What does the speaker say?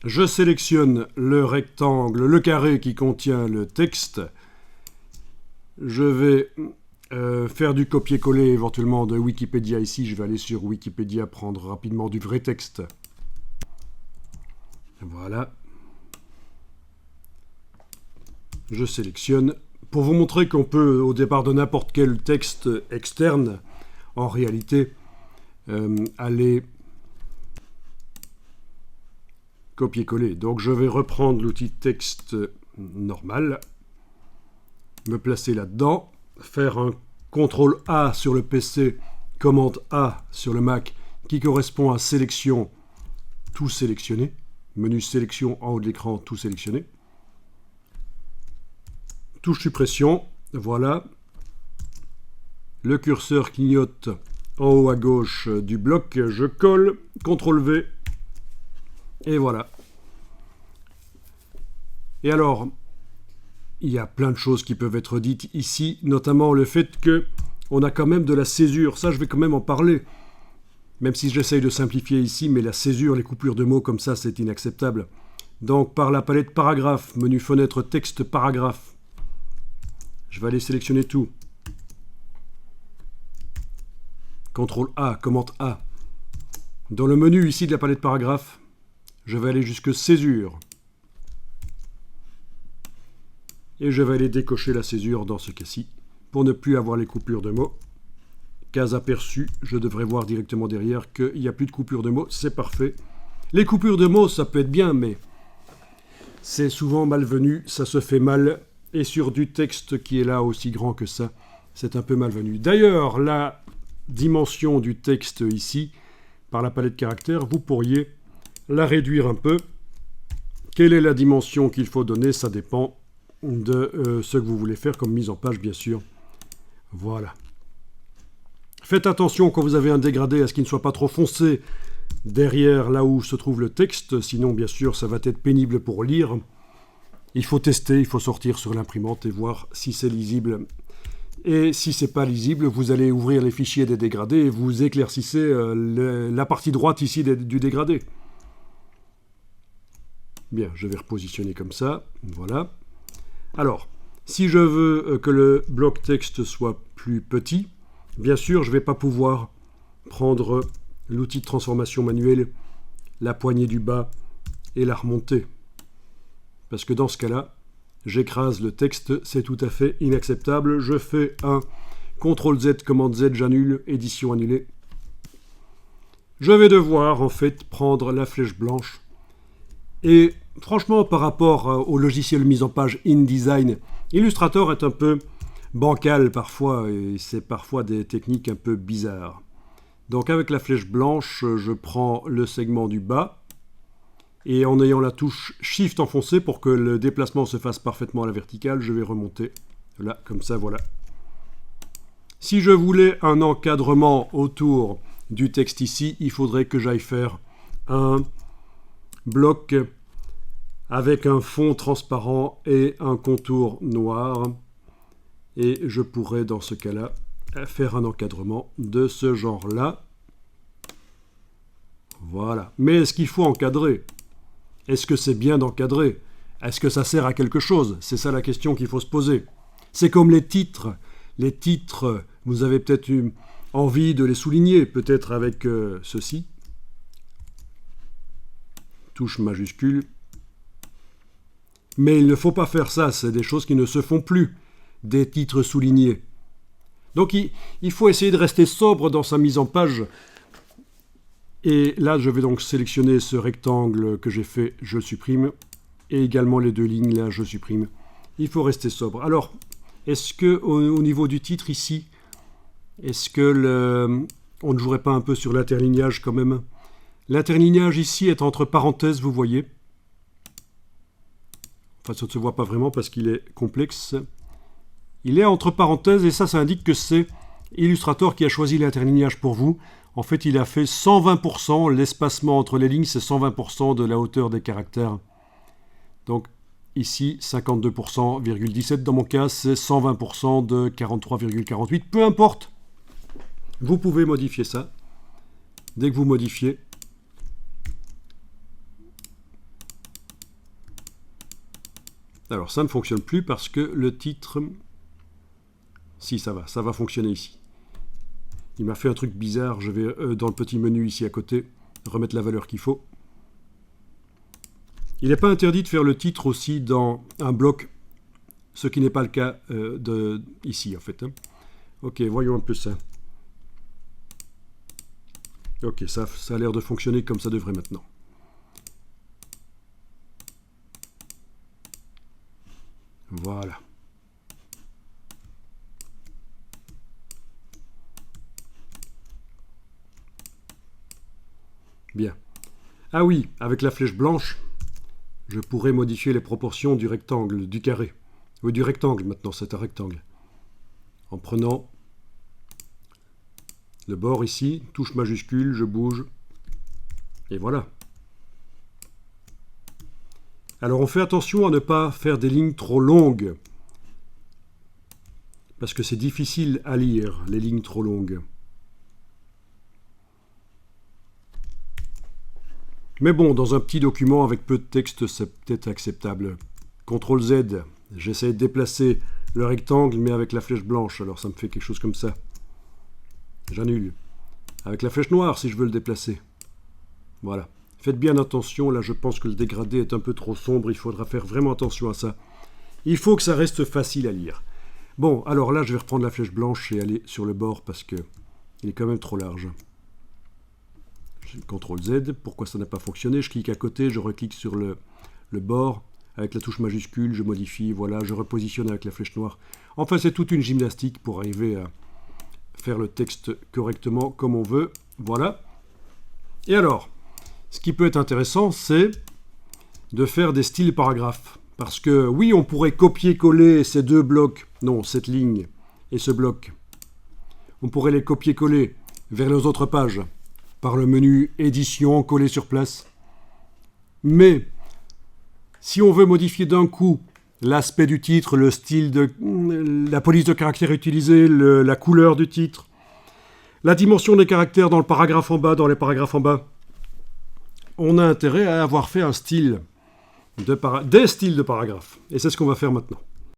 Je sélectionne le rectangle, le carré qui contient le texte. Je vais faire du copier-coller éventuellement de Wikipédia ici. Je vais aller sur Wikipédia prendre rapidement du vrai texte. Voilà. Je sélectionne. Pour vous montrer qu'on peut, au départ de n'importe quel texte externe, en réalité, aller copier-coller. Donc je vais reprendre l'outil texte normal, me placer là-dedans, faire un CTRL A sur le PC, commande A sur le Mac, qui correspond à sélection, tout sélectionner, menu sélection en haut de l'écran, tout sélectionner. Touche suppression, voilà. Le curseur clignote en haut à gauche du bloc, je colle, CTRL V, et voilà. Et alors, il y a plein de choses qui peuvent être dites ici, notamment le fait qu'on a quand même de la césure. Ça, je vais quand même en parler, même si j'essaye de simplifier ici, mais la césure, les coupures de mots comme ça, c'est inacceptable. Donc, par la palette paragraphe, menu fenêtre texte paragraphe, je vais aller sélectionner tout. CTRL A, commande A. Dans le menu ici de la palette paragraphe, je vais aller jusque césure. Et je vais aller décocher la césure dans ce cas-ci, pour ne plus avoir les coupures de mots. Cas aperçu, je devrais voir directement derrière qu'il n'y a plus de coupures de mots, c'est parfait. Les coupures de mots, ça peut être bien, mais c'est souvent malvenu, ça se fait mal. Et sur du texte qui est là aussi grand que ça, c'est un peu malvenu. D'ailleurs, la dimension du texte ici, par la palette caractères, vous pourriez la réduire un peu. Quelle est la dimension qu'il faut donner? Ça dépend de ce que vous voulez faire comme mise en page, bien sûr. Voilà. Faites attention quand vous avez un dégradé à ce qu'il ne soit pas trop foncé derrière là où se trouve le texte, sinon bien sûr ça va être pénible pour lire. Il faut tester, il faut sortir sur l'imprimante et voir si c'est lisible. Et si c'est pas lisible, vous allez ouvrir les fichiers des dégradés et vous éclaircissez la partie droite ici du dégradé. Bien, je vais repositionner comme ça, voilà. Alors, si je veux que le bloc texte soit plus petit, bien sûr, je ne vais pas pouvoir prendre l'outil de transformation manuelle, la poignée du bas et la remonter. Parce que dans ce cas-là, j'écrase le texte, c'est tout à fait inacceptable. Je fais un CTRL-Z, commande Z, j'annule, édition annulée. Je vais devoir en fait prendre la flèche blanche. Et franchement, par rapport au logiciel mise en page InDesign, Illustrator est un peu bancal parfois, et c'est parfois des techniques un peu bizarres. Donc avec la flèche blanche, je prends le segment du bas, et en ayant la touche Shift enfoncée pour que le déplacement se fasse parfaitement à la verticale, je vais remonter. Là, comme ça, voilà. Si je voulais un encadrement autour du texte ici, il faudrait que j'aille faire un bloc avec un fond transparent et un contour noir. Et je pourrais, dans ce cas-là, faire un encadrement de ce genre-là. Voilà. Mais est-ce qu'il faut encadrer ? Est-ce que c'est bien d'encadrer? Est-ce que ça sert à quelque chose? C'est ça la question qu'il faut se poser. C'est comme les titres. Les titres, vous avez peut-être eu envie de les souligner, peut-être avec ceci. Touche majuscule. Mais il ne faut pas faire ça, c'est des choses qui ne se font plus, des titres soulignés. Donc il faut essayer de rester sobre dans sa mise en page. Et là, je vais donc sélectionner ce rectangle que j'ai fait, je le supprime. Et également les deux lignes, là, je supprime. Il faut rester sobre. Alors, est-ce que au niveau du titre ici, est-ce que on ne jouerait pas un peu sur l'interlignage quand même? L'interlignage ici est entre parenthèses, vous voyez. Enfin, ça ne se voit pas vraiment parce qu'il est complexe. Il est entre parenthèses et ça indique que c'est Illustrator qui a choisi l'interlignage pour vous. En fait, il a fait 120%, l'espacement entre les lignes, c'est 120% de la hauteur des caractères. Donc, ici, 52,17%, dans mon cas, c'est 120% de 43,48. Peu importe, vous pouvez modifier ça. Dès que vous modifiez, Alors ça ne fonctionne plus parce que le titre... Si, ça va fonctionner ici. Il m'a fait un truc bizarre, je vais dans le petit menu ici à côté, remettre la valeur qu'il faut. Il n'est pas interdit de faire le titre aussi dans un bloc, ce qui n'est pas le cas ici en fait. Hein. Ok, voyons un peu ça. Ok, ça a l'air de fonctionner comme ça devrait maintenant. Voilà. Bien. Ah oui, avec la flèche blanche, je pourrais modifier les proportions du rectangle, du carré. Oui, du rectangle maintenant, c'est un rectangle. En prenant le bord ici, touche majuscule, je bouge, et voilà. Alors on fait attention à ne pas faire des lignes trop longues, parce que c'est difficile à lire, les lignes trop longues. Mais bon, dans un petit document avec peu de texte, c'est peut-être acceptable. CTRL Z, j'essaie de déplacer le rectangle, mais avec la flèche blanche, alors ça me fait quelque chose comme ça. J'annule. Avec la flèche noire, si je veux le déplacer. Voilà. Faites bien attention, là je pense que le dégradé est un peu trop sombre, il faudra faire vraiment attention à ça. Il faut que ça reste facile à lire. Bon, alors là je vais reprendre la flèche blanche et aller sur le bord parce que il est quand même trop large. CTRL Z, pourquoi ça n'a pas fonctionné? Je clique à côté, je reclique sur le bord, avec la touche majuscule, je modifie, voilà, je repositionne avec la flèche noire. Enfin, c'est toute une gymnastique pour arriver à faire le texte correctement comme on veut, voilà. Et alors, ce qui peut être intéressant, c'est de faire des styles paragraphes. Parce que oui, on pourrait copier-coller ces deux blocs, non, cette ligne et ce bloc. On pourrait les copier-coller vers les autres pages par le menu édition, coller sur place. Mais si on veut modifier d'un coup l'aspect du titre, le style la police de caractères utilisée, la couleur du titre, la dimension des caractères dans le paragraphe en bas, dans les paragraphes en bas, on a intérêt à avoir fait un style des styles de paragraphes. Et c'est ce qu'on va faire maintenant.